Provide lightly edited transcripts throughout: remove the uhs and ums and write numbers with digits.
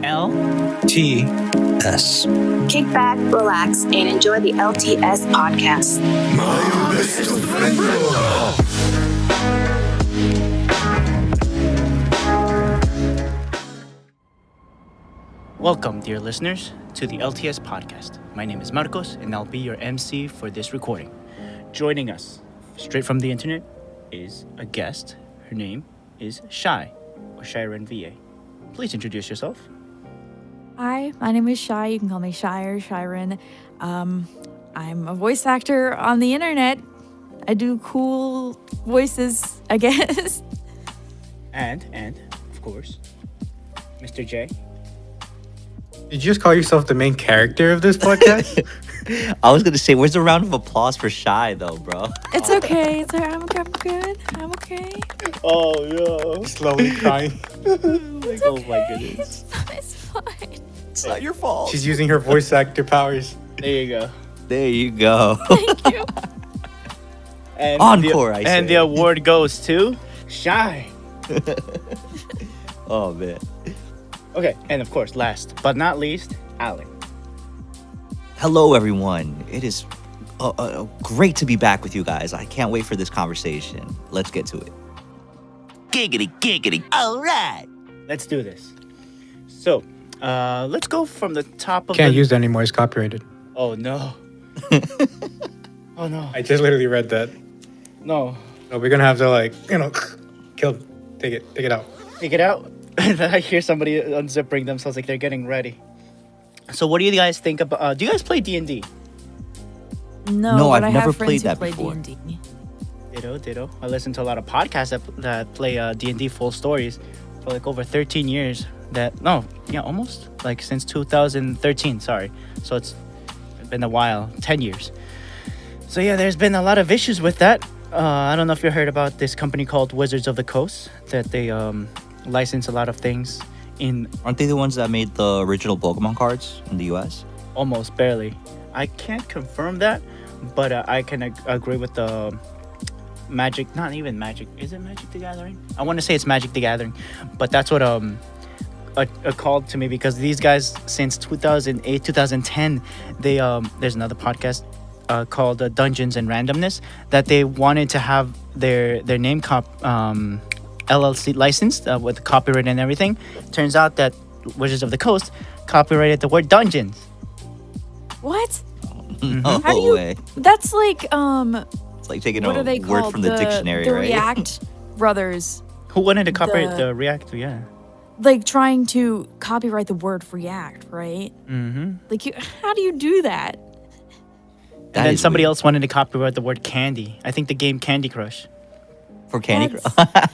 LTS. Kick back, relax, and enjoy the LTS podcast. My best friend. Welcome, dear listeners, to the LTS podcast. My name is Marcos, and I'll be your MC for this recording. Joining us, straight from the internet, is a guest. Her name is ShyRenn VA. Please introduce yourself. Hi, my name is Shy. You can call me Shy or ShyRenn. I'm a voice actor on the internet. I do cool voices, I guess. And of course, Mr. J. Did you just call yourself the main character of this podcast? I was gonna say, where's a round of applause for Shy though, bro? It's okay. It's I'm good. I'm okay. Oh, yeah. Slowly crying. It's Oh, okay. my goodness. It's fine. It's not your fault. She's using her voice actor powers. There you go. There you go. Thank you. And Encore, I And say. the award goes to Shy. Oh man. Okay, and of course, last but not least, Alec. Hello, everyone. It is great to be back with you guys. I can't wait for this conversation. Let's get to it. Giggity, giggity. All right. Let's do this. So, let's go from the top of Can't the... use that anymore. It's copyrighted. Oh, no. Oh, no. I just literally read that. No. So we're gonna have to kill. Take it out. Take it out. Then I hear somebody unzipping themselves like they're getting ready. So what do you guys think about... do you guys play D&D? No, I've but I never have played friends that who play before. D&D. Ditto. I listen to a lot of podcasts that play D&D full stories for like over 13 years. Almost. Like since 2013, sorry. So it's been a while, 10 years. So yeah, there's been a lot of issues with that. I don't know if you heard about this company called Wizards of the Coast, that they license a lot of things in... Aren't they the ones that made the original Pokemon cards in the US? Almost, barely. I can't confirm that, but I can agree with the Magic, not even Magic. Is it Magic the Gathering? I want to say it's Magic the Gathering, but that's what called to me, because these guys since 2008, 2010, they there's another podcast called Dungeons and Randomness that they wanted to have their name LLC licensed with copyright and everything. Turns out that Wizards of the Coast copyrighted the word dungeons. What? No How do you- way. That's like It's like taking what a are they word called? from the dictionary, the right? React brothers, Who wanted to copyright The- the React? Yeah. like trying to copyright the word React, right? Mm-hmm. Like, how do you do that? And That then is somebody weird. else wanted to copyright the word candy. I think the game Candy Crush. For Candy That's- Crush.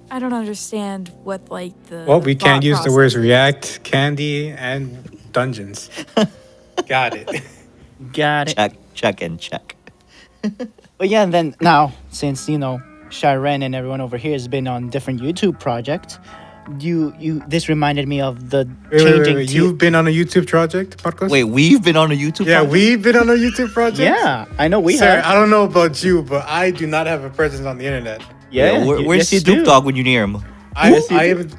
I don't understand what the. Well, we can't thought use the process words is. React, Candy, and Dungeons. Got it. Got it. check. But yeah, and then now, since, ShyRenn and everyone over here has been on different YouTube projects, this reminded me of the changing... Wait. You've been on a YouTube project, Marcos? Wait, we've been on a YouTube Yeah, project? we've been on a YouTube project? Yeah, I know we Sir, have. I don't know about you, but I do not have a presence on the internet. Yeah, where's yes, you Snoop do. Dogg when you near him? I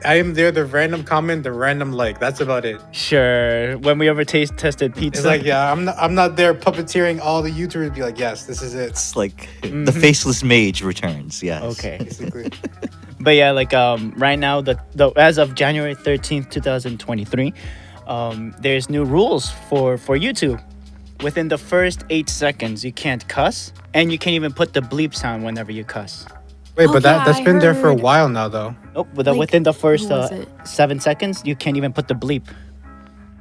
am there, the random comment, the random like. That's about it. Sure. When we ever tested pizza. It's like, yeah, I'm not there puppeteering all the YouTubers. Be like, yes, this is it. It's like the faceless mage returns. Yes. Okay. Basically. But yeah, like right now, the as of January 13th, 2023, there's new rules for YouTube. Within the first 8 seconds, you can't cuss, and you can't even put the bleep sound whenever you cuss. Wait, Oh, but yeah, that's I been there for a heard. while now, though. Nope. Like, Within the first what was it? 7 seconds, you can't even put the bleep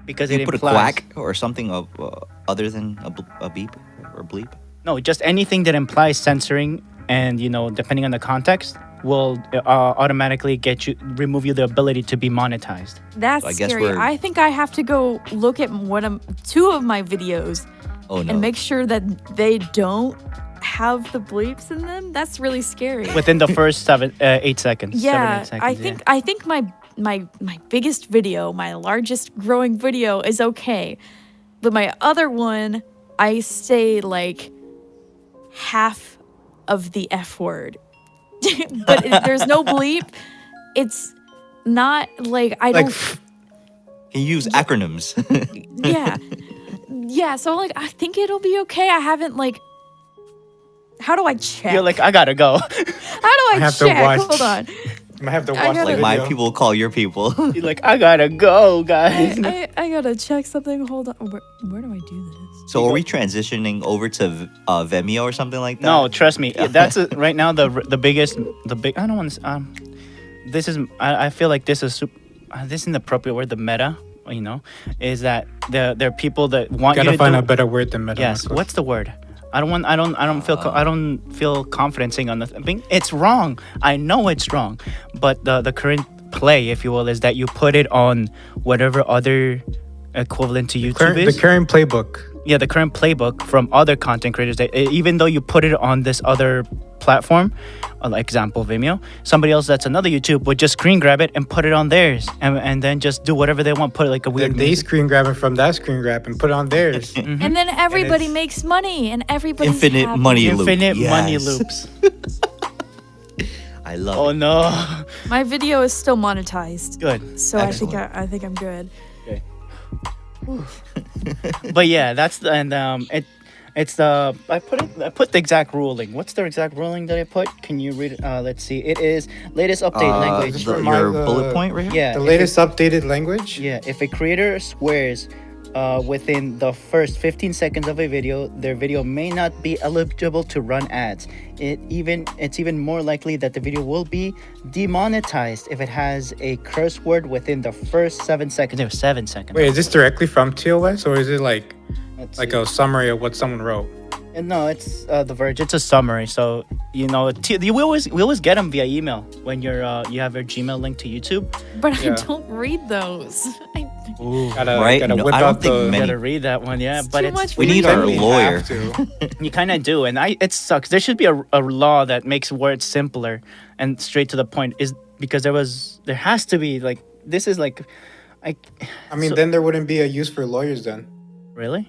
because You it put a implies... quack or something of other than a beep or bleep. No, just anything that implies censoring, and depending on the context, will automatically remove you the ability to be monetized. That's I guess scary. we're- I think I have to go look at two of my videos Oh no. and make sure that they don't have the bleeps in them. That's really scary. Within the first 8 seconds. Yeah, 7, 8 seconds, I think my biggest video, my largest growing video is okay. But my other one, I say like half of the F word. But there's no bleep. It's not like I Like, don't You use acronyms. Yeah, so like I think it'll be okay. I haven't like how do I check? You're like, I gotta go. How do I have to check? watch. Hold on. I'm gonna have to watch gotta- the Like video. my people call your people. You're like, I gotta go, guys. I gotta check something. Hold on. Where do I do this? So are we transitioning over to Vimeo or something like that? No, trust me. That's right now the biggest I don't want to. This is I feel like this is this is inappropriate word. The meta, you know, is that there are people that want you Gotta to find do, a better word than meta. Yes. Marcos. What's the word? I don't feel confident saying on the thing. It's wrong. I know it's wrong, but the current play, if you will, is that you put it on whatever other equivalent to YouTube is. The current playbook. Yeah, the current playbook from other content creators. That even though you put it on this other platform, like example Vimeo, somebody else that's another YouTube would just screen grab it and put it on theirs, and then just do whatever they want. Put it like a weird. Then they screen grab it from that screen grab and put it on theirs. And then everybody it's- makes money, and everybody's Infinite happy. money loop. Infinite money Yes. loops. I love Oh it. no. My video is still monetized, Good. so Excellent. I think I'm good. Okay. But yeah, that's the it's the I put the exact ruling. What's the exact ruling that I put? Can you read it? Let's see. It is latest update language. remind Your the- bullet point right here? Yeah. The if latest updated language. Yeah, if a creator swears within the first 15 seconds of a video, their video may not be eligible to run ads. It's even more likely that the video will be demonetized if it has a curse word within the first 7 seconds. It was 7 seconds. Wait, is this directly from TOS or is it like Let's like see. a summary of what someone wrote? No, it's The Verge. It's a summary, so we always get them via email when you have your Gmail link to YouTube. But Yeah. I don't read those. Gotta, Right? gotta No, whip I don't out think the. You many- gotta read that one, yeah. It's but too it's much We need our We lawyer. have to. you kind of do, and it sucks. There should be a law that makes words simpler and straight to the point. Is because there has to be like this is like, I mean, So- then there wouldn't be a use for lawyers then. really,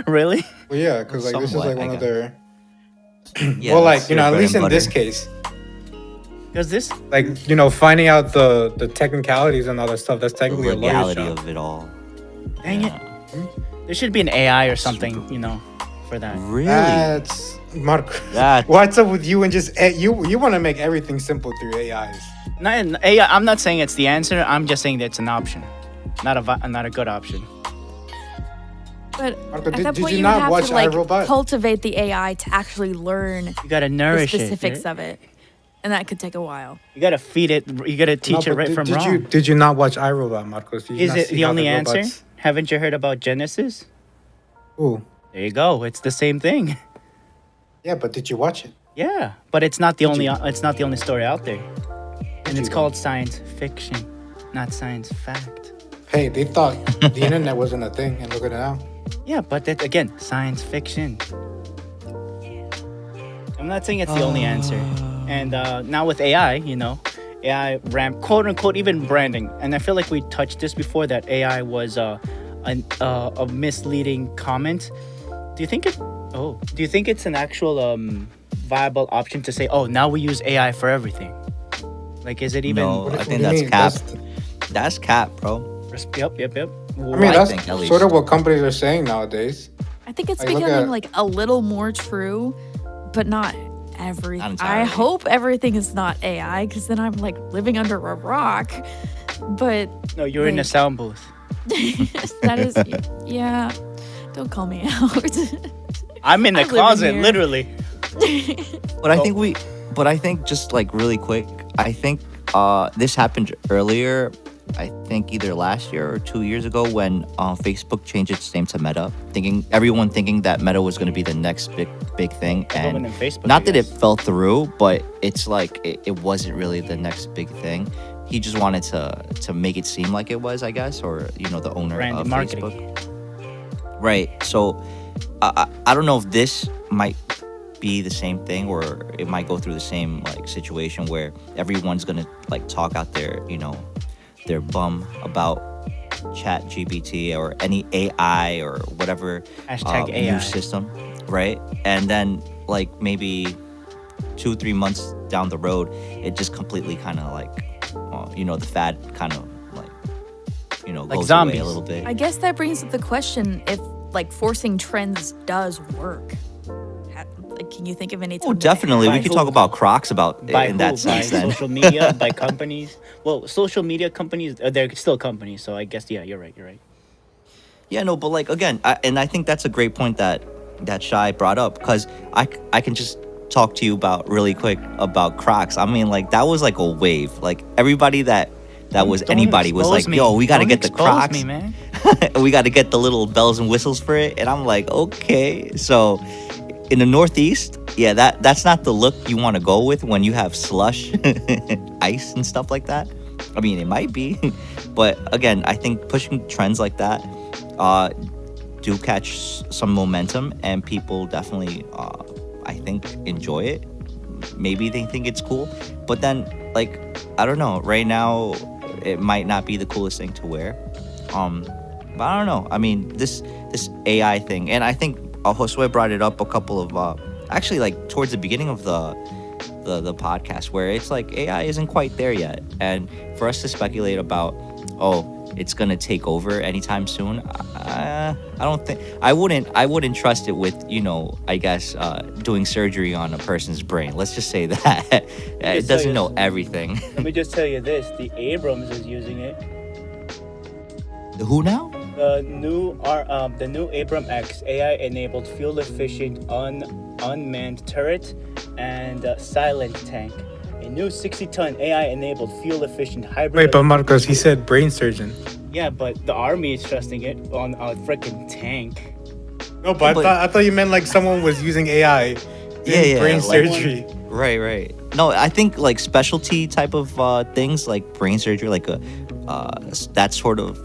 really. Well, yeah, because like this is Somewhat, like one I of guess. their. Yeah, well, that's like you know, your at bread least and in this butter. case, Because this, like you know, finding out the technicalities and all that stuff. That's The technically a lawyer's legality job. of it all. dang Yeah. it, there should be an AI or something, for that. Really? That's Mark. That- What's up with you and just you want to make everything simple through AIs? Not an AI. I'm not saying it's the answer. I'm just saying that it's an option, not a good option. But Marco, at did- that did point, you you not would have watch to like iRobot? cultivate the AI to actually learn You gotta the nourish specifics it. of it, and that could take a while. You gotta feed it. You gotta teach No, it but right did, from did wrong. you did you not watch iRobot, Marcos? Did you Is not it see the how only answer? robots- Haven't you heard about Genesis? Ooh, There you go. It's the same thing. yeah, but did you watch it? Yeah, but it's not the only. you? It's not the only story out there, and you it's go? called science fiction, not science fact. Hey, they thought the internet wasn't a thing, and look at it now. Yeah, but that again, science fiction. I'm not saying it's the only answer. And now with AI, AI ramp, quote unquote, even branding. And I feel like we touched this before that AI was a misleading comment. Do you think it? Oh, do you think it's an actual viable option to say, oh, now we use AI for everything? Like, is it even? No, What I do think you that's mean? cap. That's- That's cap, bro. Yep. I mean, I that's think, at sort of least. what companies are saying nowadays. I think it's Like, look becoming at- like a little more true, but not everything. I entirely. hope everything is not AI, because then I'm like living under a rock. But No, you're in a like- sound booth. that is, yeah. Don't call me out. I'm in the I live in closet, here. literally. But I think just like really quick, I think this happened earlier. I think either last year or 2 years ago when Facebook changed its name to Meta, everyone thinking that Meta was going to be the next big thing, Everyone and in Facebook, not I that it guess. fell through, but it's like it wasn't really the next big thing. He just wanted to make it seem like it was, I guess, or the owner Brand of marketing. Facebook. Right. So I don't know if this might be the same thing, or it might go through the same like situation where everyone's gonna like talk out their bum about Chat GPT or any AI or whatever Hashtag AI. new system, right? And then like maybe 2-3 months down the road, it just completely kind of like the fad kind of like Like goes zombies. away a little bit. I guess that brings up the question if like forcing trends does work. Like, can you think of any time? Oh, definitely. By We could who? talk about Crocs about By in who? that By sense. Then social media, by companies. Well, social media companies, they're still companies. So I guess yeah, you're right. You're right. yeah, no, but like again, and I think that's a great point that Shy brought up because I can just talk to you about really quick about Crocs. I mean, like that was like a wave. Like everybody that was Don't anybody was expose like, me. yo, we got to Don't get the expose Crocs. me, man. We got to get the little bells and whistles for it. And I'm like, okay. So in the Northeast, yeah, that's not the look you want to go with when you have slush, ice, and stuff like that. I mean, it might be, but again, I think pushing trends like that do catch some momentum, and people definitely, I think, enjoy it. Maybe they think it's cool, but then, like, I don't know. Right now, it might not be the coolest thing to wear. But I don't know. I mean, this AI thing, and I think Josue brought it up a couple of actually like towards the beginning of the podcast, where it's like AI isn't quite there yet, and for us to speculate about, oh, it's gonna take over anytime soon, I don't think I wouldn't trust it with I guess doing surgery on a person's brain. Let's just say that it doesn't know everything. Let me just tell you this: the Abrams is using it. Who now? The new Abram X AI-enabled fuel-efficient unmanned turret and silent tank. A new 60-ton AI-enabled fuel-efficient hybrid. Wait, but Marcos, he said brain surgeon. Yeah, but the army is trusting it on a freaking tank. No, but I thought you meant like someone was using AI in brain like surgery. Right. No, I think like specialty type of things like brain surgery, like that sort of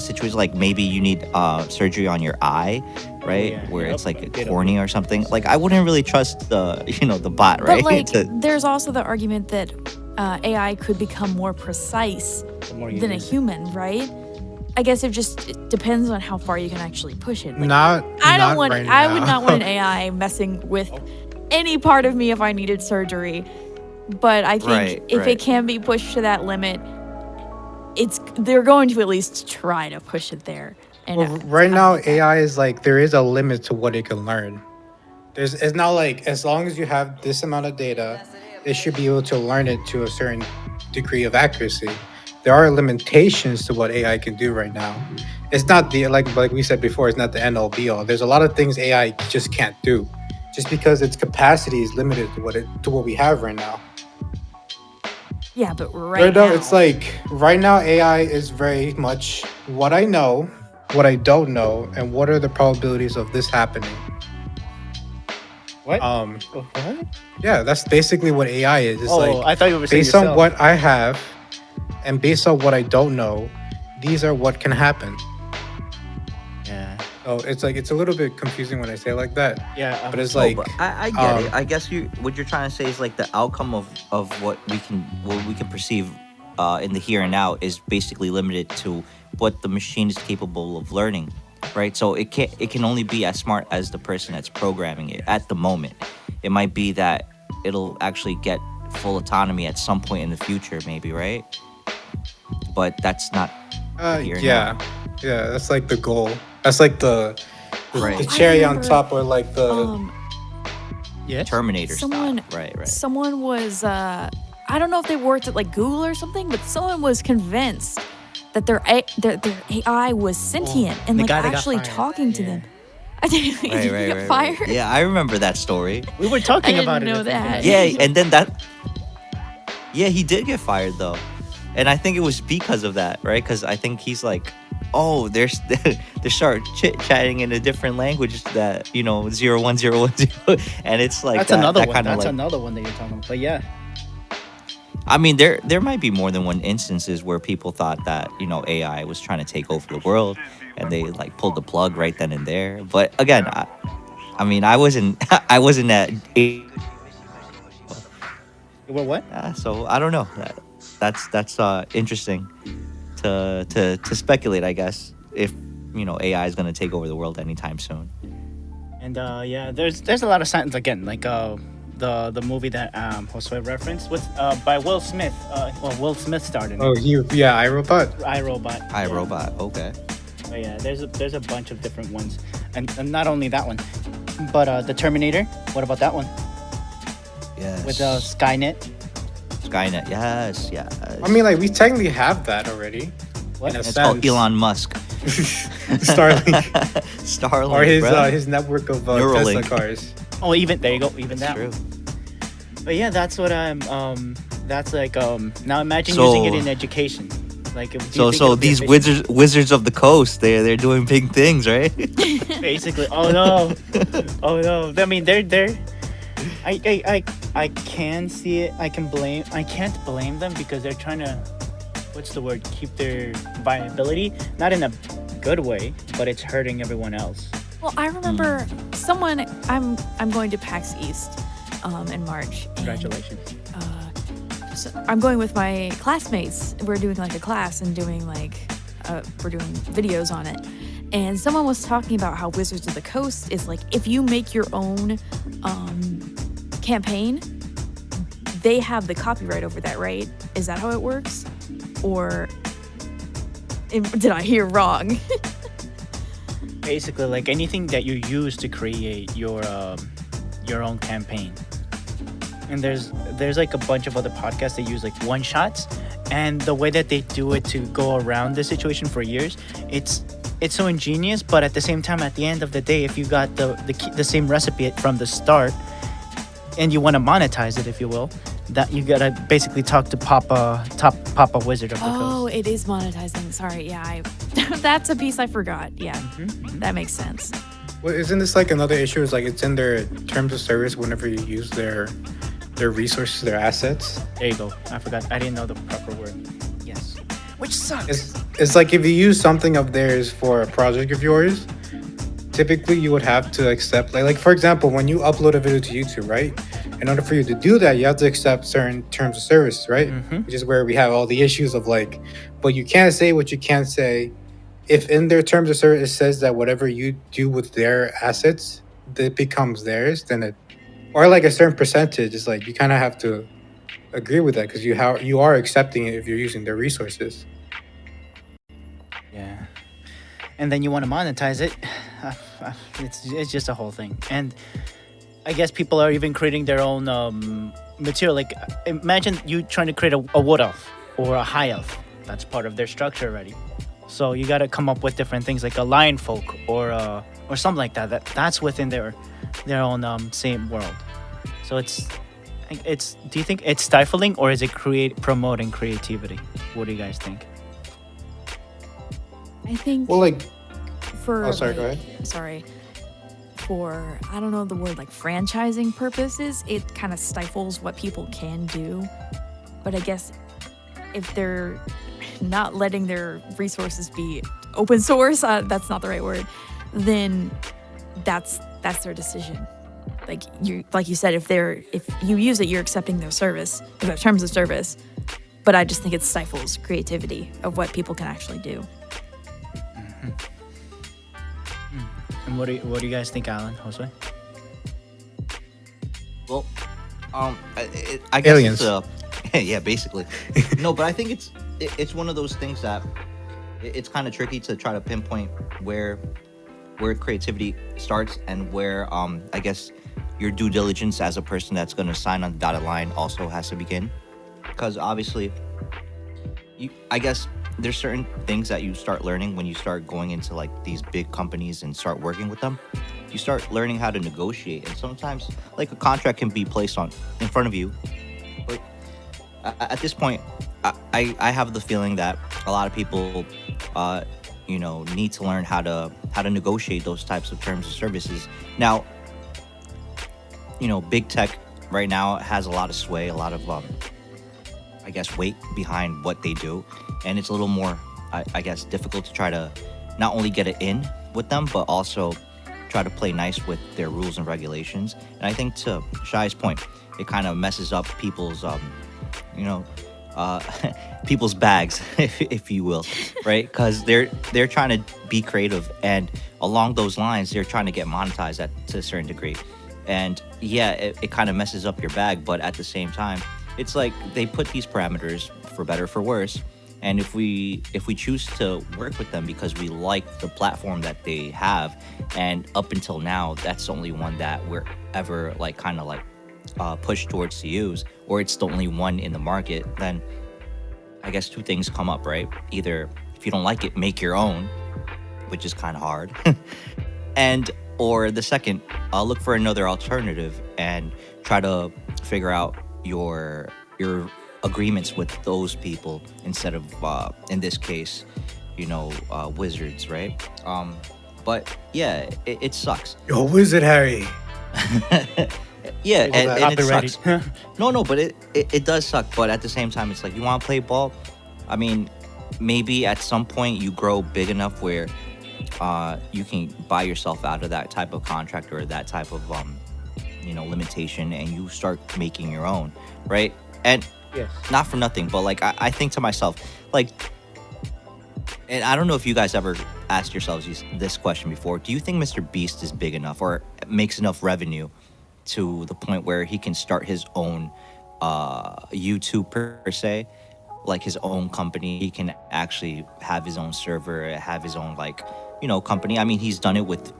situation. Like maybe you need surgery on your eye, right? Where it's like a cornea or something. Like I wouldn't really trust the bot, right? But like, there's also the argument that AI could become more precise than a human, right? I guess it depends on how far you can actually push it. Like, I would not want an AI messing with any part of me if I needed surgery. But I think if it can be pushed to that limit, they're going to at least try to push it there. And right now, AI is like there is a limit to what it can learn. It's not like as long as you have this amount of data, it should be able to learn it to a certain degree of accuracy. There are limitations to what AI can do right now. It's not like we said before, it's not the end all be all. There's a lot of things AI just can't do, just because its capacity is limited to what we have right now. Yeah, but right now, it's like right now AI is very much what I know, what I don't know, and what are the probabilities of this happening. What? What? Yeah, that's basically what AI is. It's I thought you were saying based on what I have and based on what I don't know, these are what can happen. Yeah. So it's like it's a little bit confusing when I say it like that. Yeah. But it's No, like but I get it. I guess what you're trying to say is like the outcome of what we can perceive in the here and now is basically limited to what the machine is capable of learning, right? So it can only be as smart as the person that's programming it at the moment. It might be that it'll actually get full autonomy at some point in the future, maybe, right? But that's not here and now. Yeah, that's like the goal. That's like the Right. cherry on top, or like the Yes. Terminator someone, style. Right. Someone was, I don't know if they worked at like Google or something, but someone was convinced that their AI was sentient and the like guy that got actually fired. talking to them. Did he get Right. fired? Yeah, I remember that story. We were talking I about didn't know it. I think. that. Yeah, and then he did get fired though, and I think it was because of that, right? Because I think he's like, oh, they start chit chatting in a different language that 01010, and it's like That's another one. kinda That's like, another one that you're talking about. But yeah. I mean, there might be more than one instances where people thought that AI was trying to take over the world, and they like pulled the plug right then and there. But again, I mean, I wasn't at. Well, what? So I don't know. That's interesting to speculate, I guess, if AI is going to take over the world anytime soon. And yeah, there's a lot of signs again, like the movie that Josue referenced. What's by Will Smith? Well, Will Smith starred in it. Oh, yeah, iRobot. iRobot. I Yeah. Robot. Okay. But yeah, there's a bunch of different ones, and not only that one, but the Terminator. What about that one Yes. with Skynet? Skynet. Yes. Yes. I mean, like, we technically have that already. What? In a it's called sense. Elon Musk. Starlink. Starlink. Or bro. his network of Tesla Neuralink. cars. Oh, even there you go. Even That's that. true. But yeah, that's what I'm. That's like Now imagine So- using it in education. Like, do you So think so it'll be these efficient? wizards of the coast, they're doing big things, right? Basically. Oh no. Oh no. I mean, they're. I can see it. I can't blame them because they're trying to. What's the word? Keep their viability. Not in a good way, but it's hurting everyone else. Well, I remember someone. I'm going to PAX East in March. and, Congratulations. so I'm going with my classmates. We're doing like a class and doing we're doing videos on it. And someone was talking about how Wizards of the Coast is like, if you make your own campaign, they have the copyright over that, right? Is that how it works? Or did I hear wrong? Basically, like anything that you use to create your own campaign. And there's like a bunch of other podcasts that use like one shots, and the way that they do it to go around the situation for years, it's so ingenious. But at the same time, at the end of the day, if you got the same recipe from the start, and you want to monetize it, if you will, that you gotta basically talk to Papa Wizard of the Oh, Coast. it is monetizing. Sorry, yeah, that's a piece I forgot. Yeah, that makes sense. Well, isn't this like another issue? Is like it's in their terms of service whenever you use their resources, their assets. There you go. I forgot. I didn't know the proper word. Yes. Which sucks. It's like if you use something of theirs for a project of yours, typically you would have to accept like for example, when you upload a video to YouTube, right? In order for you to do that, you have to accept certain terms of service, right? Which is where we have all the issues of like, but you can't say what you can't say. If in their terms of service it says that whatever you do with their assets, that becomes theirs, then it, or like a certain percentage, is like you kind of have to agree with that because you are accepting it if you're using their resources. Yeah. And then you want to monetize it. It's just a whole thing. And I guess people are even creating their own material. Like, imagine you trying to create a wood elf or a high elf. That's part of their structure already. So you got to come up with different things like a lion folk or something like that. That's within their own same world. So it's. Do you think it's stifling or is it promoting creativity? What do you guys think? I think Well, like, for oh, sorry, go like- ahead. Sorry. For I don't know the word like franchising purposes, it kind of stifles what people can do. But I guess if they're not letting their resources be open source, that's not the right word, then that's their decision. Like you said, if you use it, you're accepting their service, their terms of service. But I just think it stifles creativity of what people can actually do. And what do you guys think, Alan, Josue? Well, I guess Aliens. Yeah, basically. No, but I think it's one of those things that it's kind of tricky to try to pinpoint where creativity starts and where I guess your due diligence as a person that's going to sign on the dotted line also has to begin, because obviously, I guess there's certain things that you start learning when you start going into like these big companies and start working with them. You start learning how to negotiate, and sometimes like a contract can be placed in front of you, but at this point, I have the feeling that a lot of people, need to learn how to negotiate those types of terms of services. Now, big tech right now has a lot of sway, a lot of I guess weight behind what they do, and it's a little more I guess difficult to try to not only get it in with them, but also try to play nice with their rules and regulations. And I think to Shy's point, it kind of messes up people's people's bags, if you will, right? Because they're trying to be creative, and along those lines, they're trying to get monetized to a certain degree. And yeah, it kind of messes up your bag, but at the same time, it's like they put these parameters for better or for worse. And if we choose to work with them because we like the platform that they have, and up until now, that's the only one that we're ever like kind of like pushed towards to use, or it's the only one in the market, then I guess two things come up, right? Either if you don't like it, make your own, which is kind of hard, and or the second, look for another alternative and try to figure out your agreements with those people instead of in this case, wizards, right? But yeah, it sucks. Yo, Wizard Harry. Yeah, and it Copyrighted. sucks. No, but it does suck. But at the same time, it's like you want to play ball. I mean, maybe at some point you grow big enough where you can buy yourself out of that type of contract or that type of limitation, and you start making your own, right? And Yes. not for nothing, but like I think to myself, like, and I don't know if you guys ever asked yourselves this question before. Do you think Mr. Beast is big enough or makes enough revenue to the point where he can start his own YouTube per se, like his own company? He can actually have his own server, have his own company. I mean, he's done it with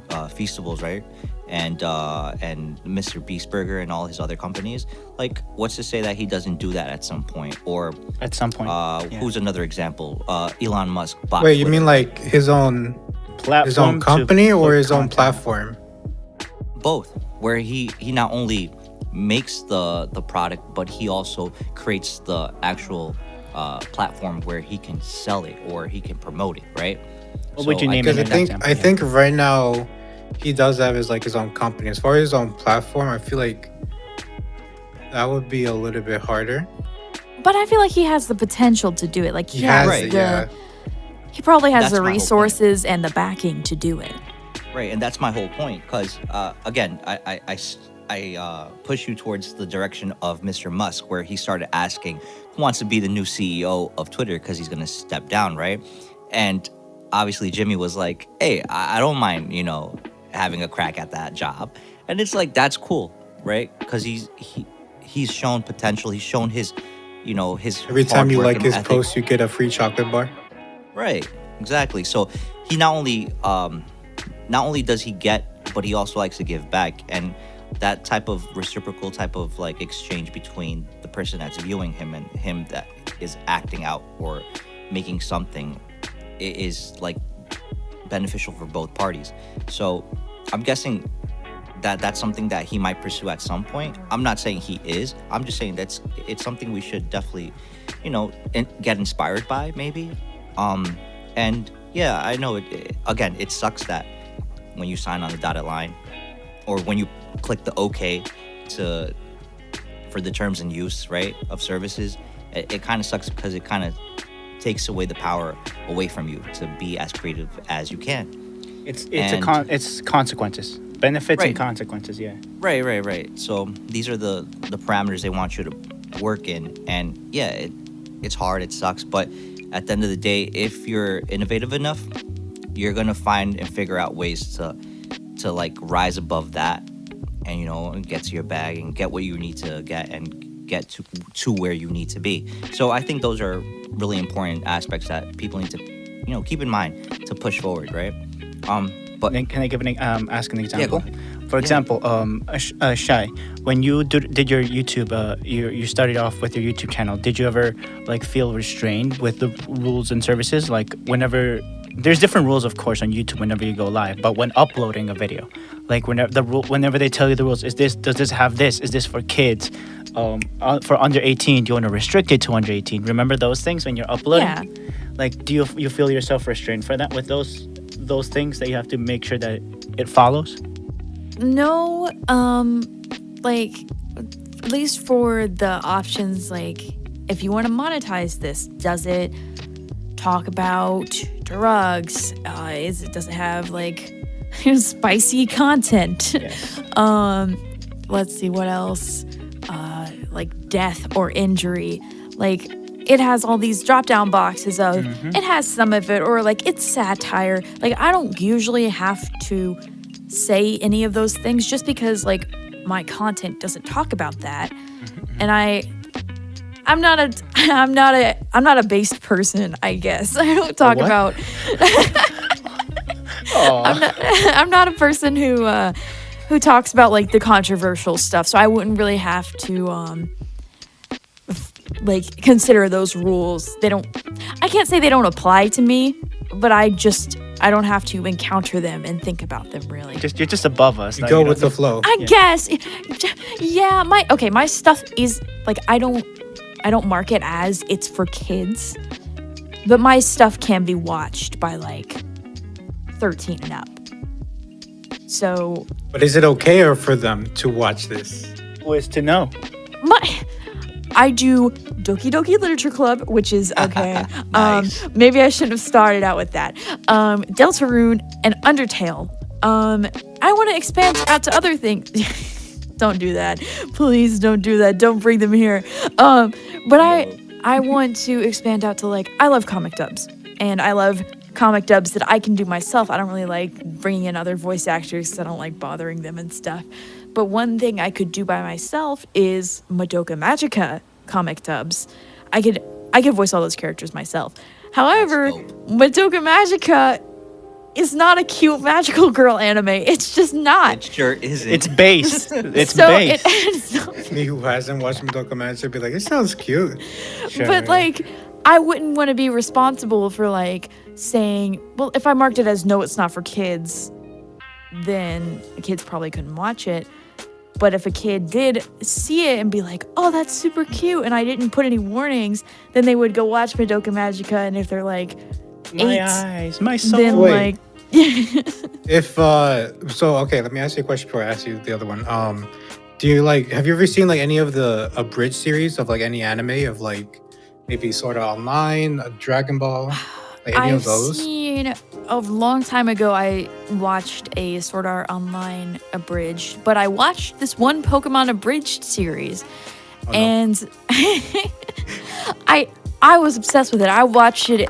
Feastables, right? And Mr. Beast Burger and all his other companies. Like, what's to say that he doesn't do that at some point? Or At some point. Yeah. who's another example? Elon Musk. bought Wait, you Twitter. mean like his own Platform to company or put his own content. platform? Both, where he not only makes the product, but he also creates the actual platform where he can sell it or he can promote it, right? What would you name Because it? I think right now he does have his own company. As far as his own platform, I feel like that would be a little bit harder. But I feel like he has the potential to do it. Like he He has has Right. it, yeah. he probably has That's the my whole point. resources and the backing to do it. Right, and that's my whole point. Because again, I push you towards the direction of Mr. Musk, where he started asking who wants to be the new CEO of Twitter because he's going to step down, right? And obviously Jimmy was like, "Hey, I don't mind, having a crack at that job," and it's like that's cool, right? Because he's shown potential. He's shown his, his Every time hard you work like and his ethic. post, you get a free chocolate bar. Right, exactly. So he not only does he get, but he also likes to give back, and that type of reciprocal type of like exchange between the person that's viewing him and him that is acting out or making something is like beneficial for both parties. So I'm guessing that that's something that he might pursue at some point. I'm not saying he is. I'm just saying it's something we should definitely, get inspired by maybe. And yeah, I know again, it sucks that when you sign on the dotted line or when you click the OK for the terms and use, right, of services, it kind of sucks because it kind of takes away the power away from you to be as creative as you can. It's And- consequences, benefits and Right. consequences. Yeah. Right. So these are the parameters they want you to work in, and yeah, it's hard, it sucks, but at the end of the day, if you're innovative enough, you're gonna find and figure out ways to like rise above that, and and get to your bag and get what you need to get and get to where you need to be. So I think those are really important aspects that people need to keep in mind to push forward, right? But Then can I give ask an example? ahead. For example, Shy, when you did your YouTube, you started off with your YouTube channel. Did you ever feel restrained with the rules and services? Like whenever there's different rules, of course, on YouTube whenever you go live, but when uploading a video, like whenever they tell you the rules, does this have this? Is this for kids? For under 18, do you want to restrict it to under 18? Remember those things when you're uploading? Yeah. Like, do you feel yourself restrained for that with those things that you have to make sure that it follows? No, like at least for the options, like if you want to monetize this, does it talk about drugs? Does it have like spicy content? Yes. Let's see what else. Like death or injury. Like it has all these drop down boxes of it has some of it, or like it's satire. Like I don't usually have to say any of those things just because like my content doesn't talk about that. And I'm not a based person, I guess. I don't talk what? about I'm not a person who talks about like the controversial stuff. So I wouldn't really have to like consider those rules. I can't say they don't apply to me, but I don't have to encounter them and think about them really. You're just above us. You go with the flow. I guess. Yeah, my stuff is like I don't mark it as it's for kids, but my stuff can be watched by like 13 and up. So, But is it okay or for them to watch this? Who is to know? I do Doki Doki Literature Club, which is okay. Nice. Maybe I shouldn't have started out with that. Deltarune and Undertale. I want to expand out to other things. Don't do that. Please don't do that. Don't bring them here. But I want to expand out to like, I love comic dubs. And I love comic dubs that I can do myself. I don't really like bringing in other voice actors because I don't like bothering them and stuff. But one thing I could do by myself is Madoka Magica comic dubs. I could voice all those characters myself. However, Madoka Magica is not a cute magical girl anime. It's just not. It sure isn't. It's based. It's so based. Me who hasn't watched Madoka Magica be like, it sounds cute. Sure. But like, I wouldn't want to be responsible for like saying, well, if I marked it as no, it's not for kids, then the kids probably couldn't watch it. But if a kid did see it and be like, oh, that's super cute, and I didn't put any warnings, then they would go watch Madoka Magica, and if they're like my 8, eyes, my soul. then Wait. like If so, okay, let me ask you a question before I ask you the other one. Do you like? Have you ever seen like any of the abridged series of like any anime of like maybe Sword Art Online, Dragon Ball, like any I've of those? seen a long time ago. I watched a Sword Art Online abridged, but I watched this one Pokemon abridged series, Oh, no. and I was obsessed with it. I watched it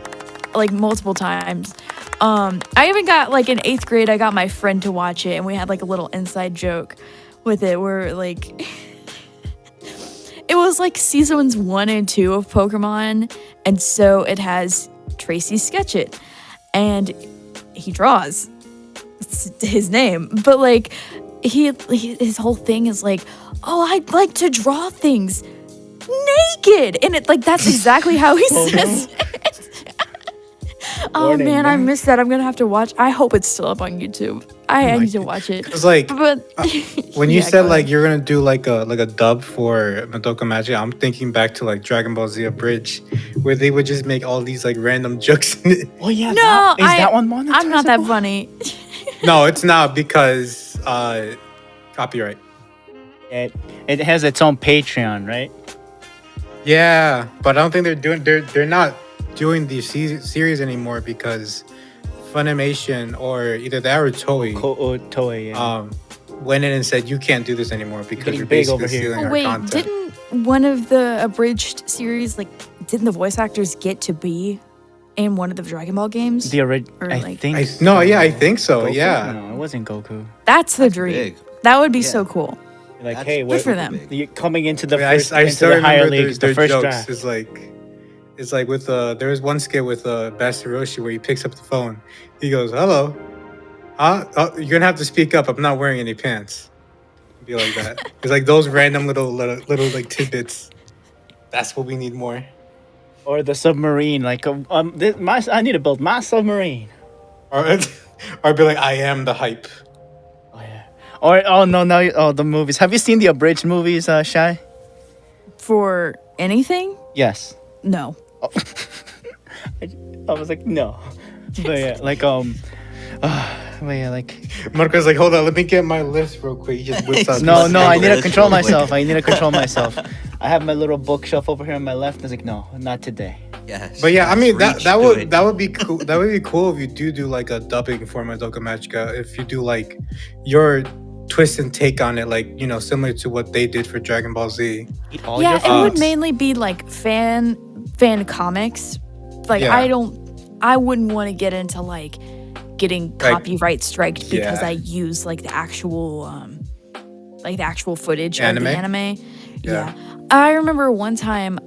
like multiple times. I even got like in 8th grade, I got my friend to watch it, and we had like a little inside joke with it where like it was like seasons 1 and 2 of Pokemon, and so it has Tracy Sketchit, and he draws. It's his name, but like his whole thing is like, oh, I'd like to draw things naked, and it like that's exactly how he says it. Oh Warning, man, I man. missed that. I'm gonna have to watch. I hope it's still up on YouTube. I need to watch it. Cause like But when you Yeah, said go like ahead. you're gonna do like a dub for Madoka Magica, I'm thinking back to like Dragon Ball Z Abridged, where they would just make all these like random jokes in it. Oh yeah. No, is that one monetizable? I'm not that funny. No, it's not because copyright. It has its own Patreon, right? Yeah, but I don't think they're not doing the series anymore because Funimation or either that or Toei Toei. Yeah. went in and said you can't do this anymore because getting you're big basically over here. stealing Oh, our wait, content. didn't one of the abridged series didn't the voice actors get to be in one of the Dragon Ball games? The original. or, I like- think. I think so. Goku? Yeah. No, it wasn't Goku. That's the dream. big. That would be Yeah. so cool. Like, That's hey, good we're for them. you're coming into the I, mean, first, I into still the higher remember leagues, their the first jokes. draft. It's like with there was one skit with Master Roshi where he picks up the phone. He goes, "Hello, you're gonna have to speak up. I'm not wearing any pants." Be like that. It's like those random little like tidbits. That's what we need more. Or the submarine. Like, I need to build my submarine. Or be like, "I am the hype." Oh yeah. Or the movies. Have you seen the abridged movies, Shy? For anything? Yes. No. I was like, no. But yeah, like but yeah, like Marco's like, "Hold on, let me get my list real quick." He just whips out. no, these I need to lists control real quick. myself. I need to control myself. I have my little bookshelf over here on my left. I was like, no, not today. Yes. But yeah, I mean Reach, that do it. would be cool. That would be cool if you do like a dubbing for Madoka Magica. If you do like your twist and take on it, like similar to what they did for Dragon Ball Z. Eat all Yeah, your it would foods. mainly be like fan comics. Like Yeah. I wouldn't want to get into like getting Like, copyright striked because yeah. I use like the actual footage Anime? of the anime. Yeah. I remember one time,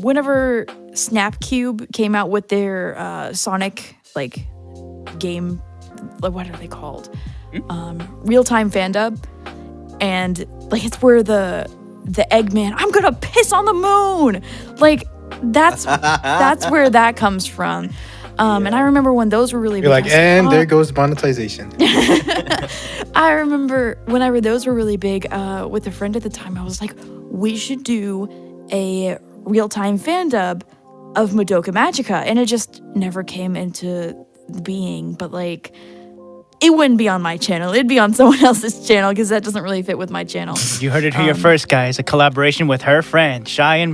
whenever Snapcube came out with their Sonic like game, what are they called? Real-time fandub, and like it's where the Eggman, I'm gonna piss on the moon, like that's where that comes from. And I remember when those were really You're big, like, and there goes monetization. I remember whenever those were really big, with a friend at the time, I was like, we should do a real-time fandub of Madoka Magica, and it just never came into being. But like, it wouldn't be on my channel; it'd be on someone else's channel because that doesn't really fit with my channel. You heard it here first, guys. A collaboration with her friend, Shy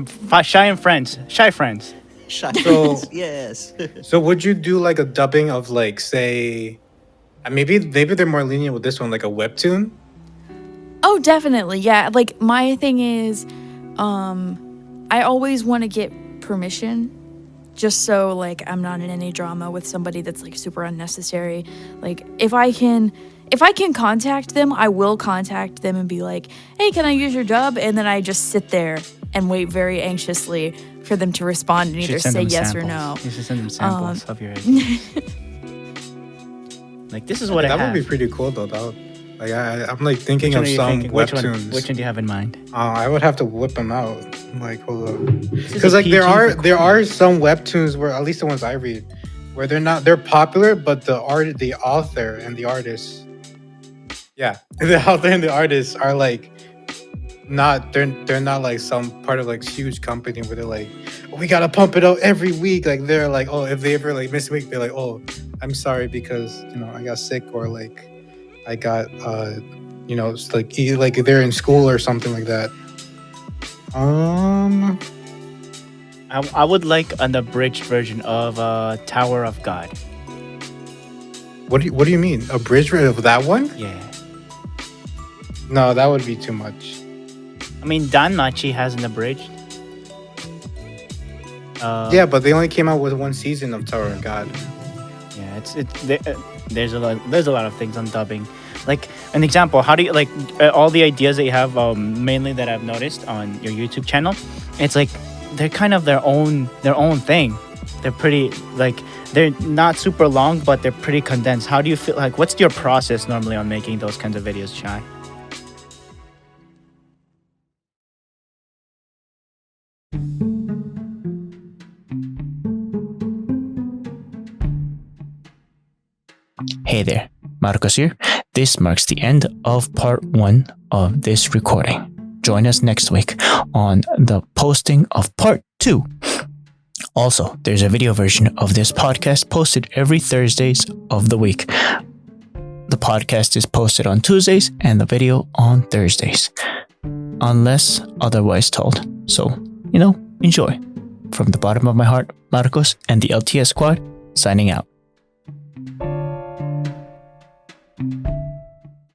Friends. So Yes. So would you do like a dubbing of like, say, maybe they're more lenient with this one, like a webtoon? Oh, definitely, yeah. Like my thing is, I always want to get permission, just so like I'm not in any drama with somebody that's like super unnecessary. Like if I can contact them, I will contact them and be like, hey, can I use your dub? And then I just sit there and wait very anxiously for them to respond and either say yes or no. You should send them samples of your like, this is what I That have. would be pretty cool though. Like I'm like thinking Which one of are you some thinking? webtoons. Which one do you have in mind? I would have to whip them out. Like, hold on, This is because a like PG there are some webtoons where, at least the ones I read, where they're popular, but the author and the artist, the author and the artist are like they're not like some part of like huge company where they're like, oh, we gotta pump it out every week. Like they're like, oh, if they ever like miss a week, they're like, oh, I'm sorry because I got sick, or like I got it's like they're in school or something like that. I would like an abridged version of Tower of God. What do you mean? A bridge of that one? Yeah. No, that would be too much. I mean, Danmachi has an abridged. Yeah, but they only came out with one season of Tower of God. Yeah, there's a lot of things on dubbing. Like an example, how do you like all the ideas that you have, mainly that I've noticed on your YouTube channel? It's like they're kind of their own thing. They're pretty, like, they're not super long, but they're pretty condensed. How do you feel? Like, what's your process normally on making those kinds of videos, Shy? Hey there, Marcos here. This marks the end of part 1 of this recording. Join us next week on the posting of part 2. Also, there's a video version of this podcast posted every Thursdays of the week. The podcast is posted on Tuesdays and the video on Thursdays, unless otherwise told. So, enjoy. From the bottom of my heart, Marcos and the LTS squad, signing out.